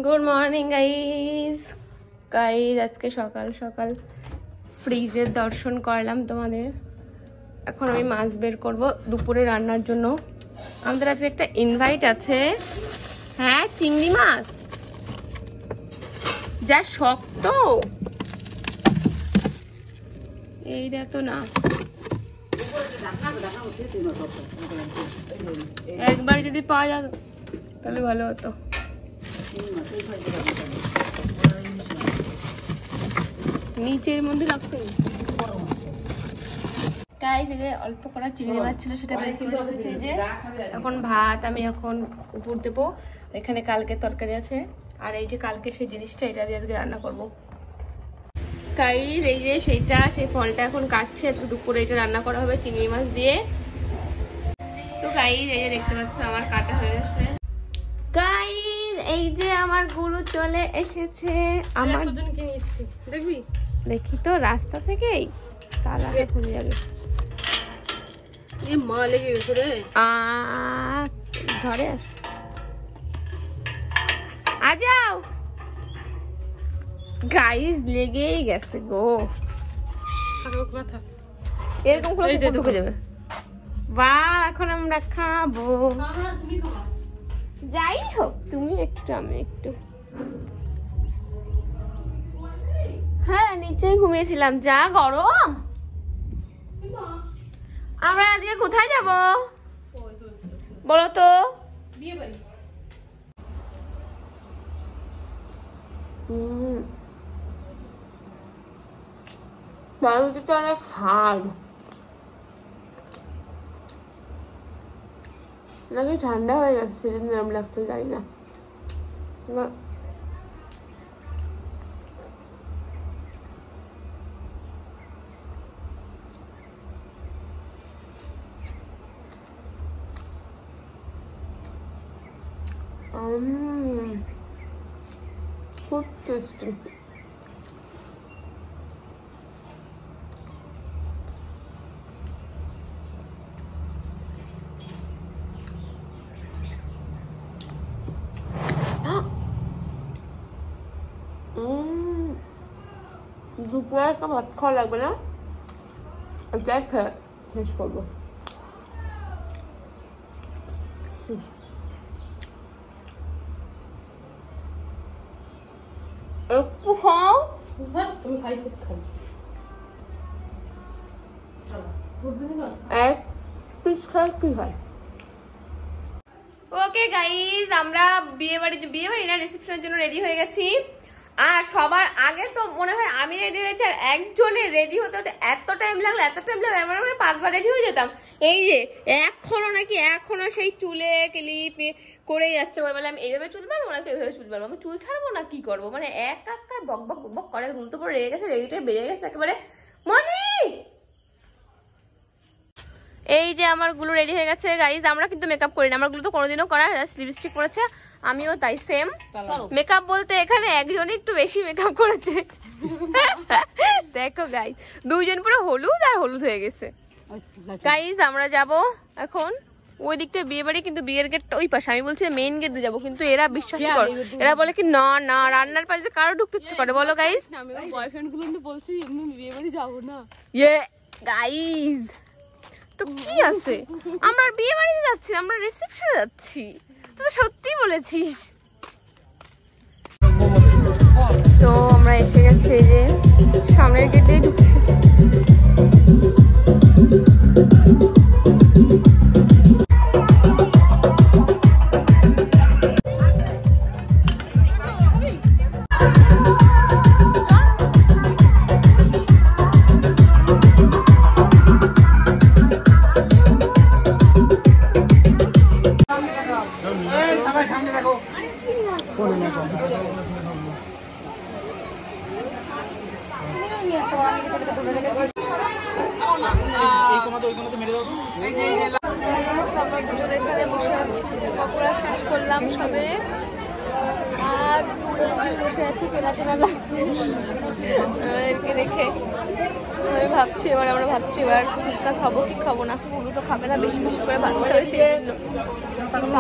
Good morning guys আজকে সকাল সকাল ফ্রিজের দর্শন করলাম তোমাদের। এখন আমি মাছ বের করব দুপুরে রান্নার জন্য। আমাদের আজকে একটা ইনভাইট আছে। হ্যাঁ, চিংড়ি মাছ যা শক্ত, এইটা তো না। একবার যদি পাওয়া যায় তাহলে ভালো হতো। নিচের মধ্যে রাখতে অল্প করা চিংড়ি মাছ ছিল, সেটা বের করে রেখেছি। যে এখন ভাত আমি এখন উপর দেবো। এখানে কালকে তরকারি আছে, আর এই যে কালকে সেই জিনিসটা, এটা দিয়ে আজকে রান্না করবো। গাইস এই যে সেই ফলটা এখন কাটছে, দুপুরে এটা রান্না করা হবে চিংড়ি মাছ দিয়ে। তো গাইস এই যে দেখতে পাচ্ছ আমার কাটা হয়ে গেছে। গাইস এই যে আমার গুরু চলে এসেছে। আমার দেখবি দেখি তো রাস্তা থেকেই তালা খুলে যাবে। মা লেগে গেছে রে, ঘরে আ যাও। গাইস লেগেই গেছে গো, এরকম ঢুকে যাবে। বা এখন আমরা খাবো। যাই হোক, তুমি একটু আমি একটু। হ্যাঁ, নিচেই ঘুমিয়েছিলাম। যা গরম। আমরা আজকে কোথায় যাব বলো তো? বিয়ে বাড়ি। বাড়িতে অনেক হার্ড নাকি ঠান্ডা হয়ে গেছে, সেজন্য আমি লাগতে যাই না। খুব টেস্টি। দুপুরে একটা ভাত খাওয়া লাগবে না, এটাই খেয়ে শেষ করবো। একটু খাও, তুমি খাইছো খাই। এক পিস খাই কি হয়। ওকে গাইজ, আমরা বিয়ে বাড়ি না রিসেপশনের জন্য রেডি হয়ে গেছি। আর সবার আগে তো মনে হয় আমি রেডি হয়েছি, আর একজনে রেডি হতে হতে এত টাইম লাগলো আমার 5বার রেডি হয়ে যেতাম। এই যে এখনো সেই চুলে ক্লিপ করেই যাচ্ছে। বললাম এইভাবে চুল বাড়বো নাকি এইভাবে চুল বাড়বো, আমি চুল ছাড়বো না কি করবো, মানে এক বক বক বক বক করে ঘুম তো পরে রেগে গেছে, রেগেটা বেড়ে গেছে একেবারে। মনি এই যে আমার গুলো রেডি হয়ে গেছে গাইজ। আমরা কিন্তু মেকআপ করি না, আমার গুলো তো কোনোদিনও করা, লিপস্টিক করেছে, আমিও তাই সেম। মেকআপ বলতে এখানে একজনই একটু বেশি মেকআপ করেছে। দেখো গাইজ, দুইজন পুরো হলুদ আর হলুদ হয়ে গেছে। গাইজ আমরা যাব এখন ওই দিকটা বিয়ে বাড়ি, কিন্তু বিয়ের গেটটা ওই পাশে। আমি বলছি মেইন গেট দিয়ে যাবো, কিন্তু এরা বিশ্বাস করে, এরা বলে কি না না রান্নার পাশে কারো ঢুকতে ইচ্ছে করে। বলো গাইজ, বয়ফ্রেন্ড গুলো বলছি বিয়ে বাড়ি যাবো না। ইয়ে গাইজ তো কি আছে, আমরা বিয়ে বাড়িতে যাচ্ছি, আমরা রিসেপশনে যাচ্ছি। তুই তো সত্যি বলেছিস। তো আমরা এসে গেছি, এই যে সামনের গেট দিয়ে ঢুকছি। আমরা দুজন এখানে বসে আছি, পকোড়া শেষ করলাম সবে, আর দূরে বসে আছি, চেনা চেনা লাগছে আমাদেরকে দেখে। আমি ভাবছি এবার ফুচকা খাবো কি খাবো না। পুরো তো খাবে না, বেশি বেশি করে ভাত খাবে, সেই জন্য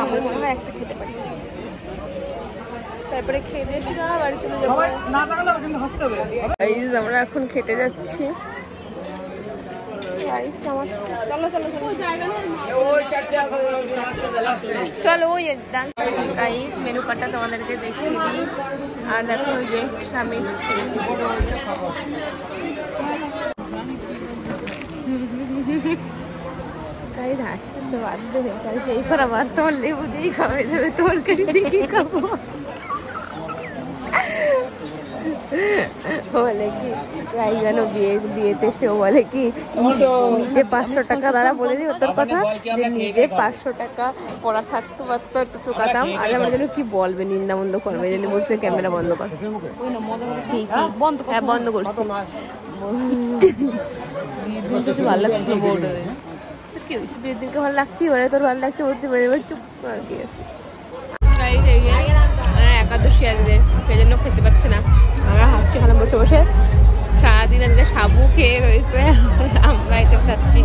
আমার মনে হয় একটা খেতে পারি। তারপরে খেয়ে দিয়ে বাড়ি চলে যাবো। আমরা এখন খেতে যাচ্ছি। চলো ওই গাইস মেনু কার্ডটা তোমাদেরকে দেখিয়ে দিই। আর দেখো ওই যে স্বামী স্ত্রী গাইস হাসতে বাধ্য হয়ে গেছে। এইবার আবার তোমার লেবু দিয়েই খাওয়াই যাবে, তোমার কাছে কি খাবো বলে কি যেন বিয়েতে সেও বলে কি নিজে 500 টাকা দ্বারা বলে দিই তোর কথা যে নিজে 500 টাকা পড়া থাকতো পারতো একটু চুকাতাম। আর আমার যেন কি বলবে নিন্দা বন্ধ করবে, যেন বলছে ক্যামেরা বন্ধ কর। হ্যাঁ বন্ধ করছি। ভালো লাগছিল বউটা কি হয়েছে বিয়ের দিনকে ভালো লাগতেই পারে, তোর ভালো লাগছে বলতে পারে। এবার চুপ আর কি আছে। একাদশী আসবে সেই জন্য খেতে পারছে না। আমরা হাসছি ওখানে বসে বসে, সারাদিন আজকে সাবু খেয়ে রয়েছে, আমরা এটা খাচ্ছি।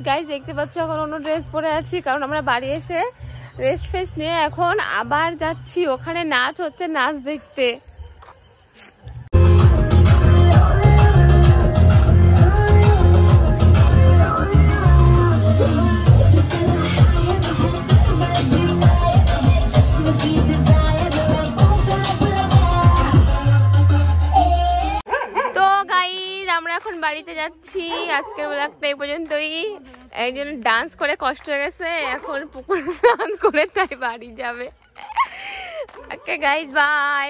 গাইস দেখতে পাচ্ছ এখন অন্য ড্রেস পরে আছি, কারণ আমরা বাড়ি এসে রেস্ট ফেস্ট নিয়ে এখন আবার যাচ্ছি ওখানে নাচ হচ্ছে, নাচ দেখতে। আমরা এখন বাড়িতে যাচ্ছি। আজকের ব্লগটা এই পর্যন্তই। একজন ডান্স করে কষ্ট হয়ে গেছে, এখন পুকুরে স্নান করে তাই বাড়ি যাবে। Okay guys bye.